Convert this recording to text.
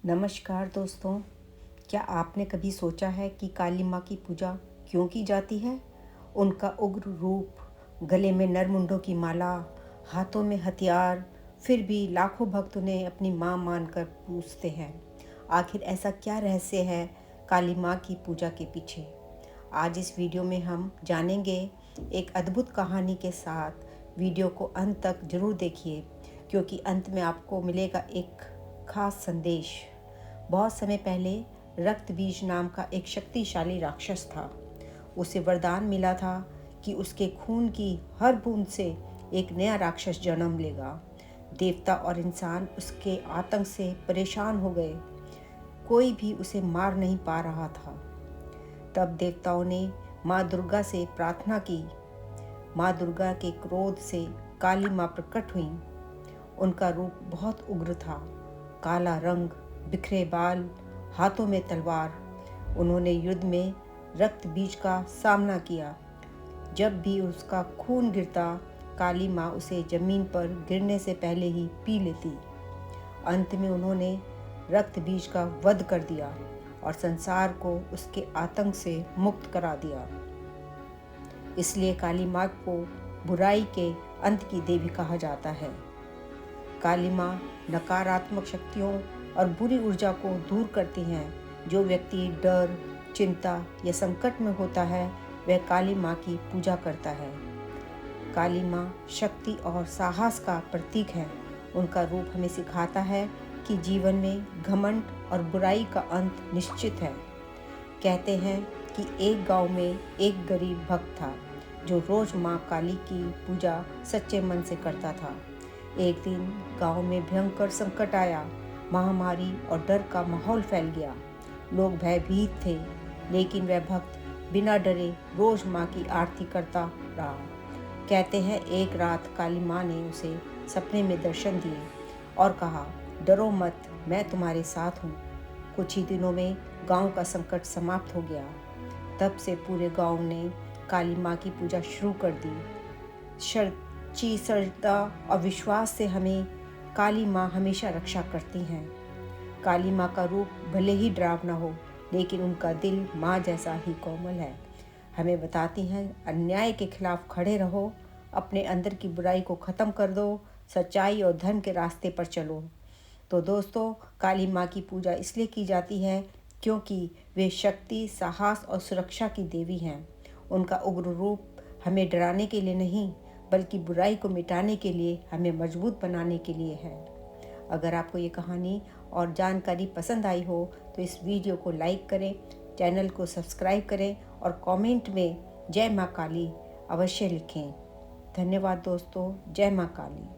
नमस्कार दोस्तों। क्या आपने कभी सोचा है कि काली माँ की पूजा क्यों की जाती है? उनका उग्र रूप, गले में नरमुंडों की माला, हाथों में हथियार, फिर भी लाखों भक्त उन्हें अपनी माँ मानकर पूजते हैं। आखिर ऐसा क्या रहस्य है काली माँ की पूजा के पीछे? आज इस वीडियो में हम जानेंगे। एक अद्भुत कहानी के साथ वीडियो को अंत तक जरूर देखिए, क्योंकि अंत में आपको मिलेगा एक खास संदेश। बहुत समय पहले रक्त बीज नाम का एक शक्तिशाली राक्षस था। उसे वरदान मिला था कि उसके खून की हर बूंद से एक नया राक्षस जन्म लेगा। देवता और इंसान उसके आतंक से परेशान हो गए। कोई भी उसे मार नहीं पा रहा था। तब देवताओं ने माँ दुर्गा से प्रार्थना की। माँ दुर्गा के क्रोध से काली माँ प्रकट हुई। उनका रूप बहुत उग्र था। काला रंग, बिखरे बाल, हाथों में तलवार। उन्होंने युद्ध में रक्त बीज का सामना किया। जब भी उसका खून गिरता, काली माँ उसे जमीन पर गिरने से पहले ही पी लेती। अंत में उन्होंने रक्त बीज का वध कर दिया और संसार को उसके आतंक से मुक्त करा दिया। इसलिए काली माँ को बुराई के अंत की देवी कहा जाता है। काली माँ नकारात्मक शक्तियों और बुरी ऊर्जा को दूर करती हैं। जो व्यक्ति डर, चिंता या संकट में होता है, वह काली माँ की पूजा करता है। काली माँ शक्ति और साहस का प्रतीक है। उनका रूप हमें सिखाता है कि जीवन में घमंड और बुराई का अंत निश्चित है। कहते हैं कि एक गांव में एक गरीब भक्त था जो रोज माँ काली की पूजा सच्चे मन से करता था। एक दिन गांव में भयंकर संकट आया। महामारी और डर का माहौल फैल गया। लोग भयभीत थे, लेकिन वह भक्त बिना डरे रोज माँ की आरती करता रहा। कहते हैं एक रात काली माँ ने उसे सपने में दर्शन दिए और कहा, डरो मत, मैं तुम्हारे साथ हूँ। कुछ ही दिनों में गांव का संकट समाप्त हो गया। तब से पूरे गांव ने काली माँ की पूजा शुरू कर दी। सच्ची श्रद्धा और विश्वास से हमें काली माँ हमेशा रक्षा करती हैं। काली माँ का रूप भले ही डरावना हो, लेकिन उनका दिल माँ जैसा ही कोमल है। हमें बताती हैं अन्याय के खिलाफ खड़े रहो, अपने अंदर की बुराई को ख़त्म कर दो, सच्चाई और धर्म के रास्ते पर चलो। तो दोस्तों, काली माँ की पूजा इसलिए की जाती है क्योंकि वे शक्ति, साहस और सुरक्षा की देवी हैं। उनका उग्र रूप हमें डराने के लिए नहीं, बल्कि बुराई को मिटाने के लिए, हमें मजबूत बनाने के लिए है। अगर आपको ये कहानी और जानकारी पसंद आई हो तो इस वीडियो को लाइक करें, चैनल को सब्सक्राइब करें और कमेंट में जय माँ काली अवश्य लिखें। धन्यवाद दोस्तों। जय माँ काली।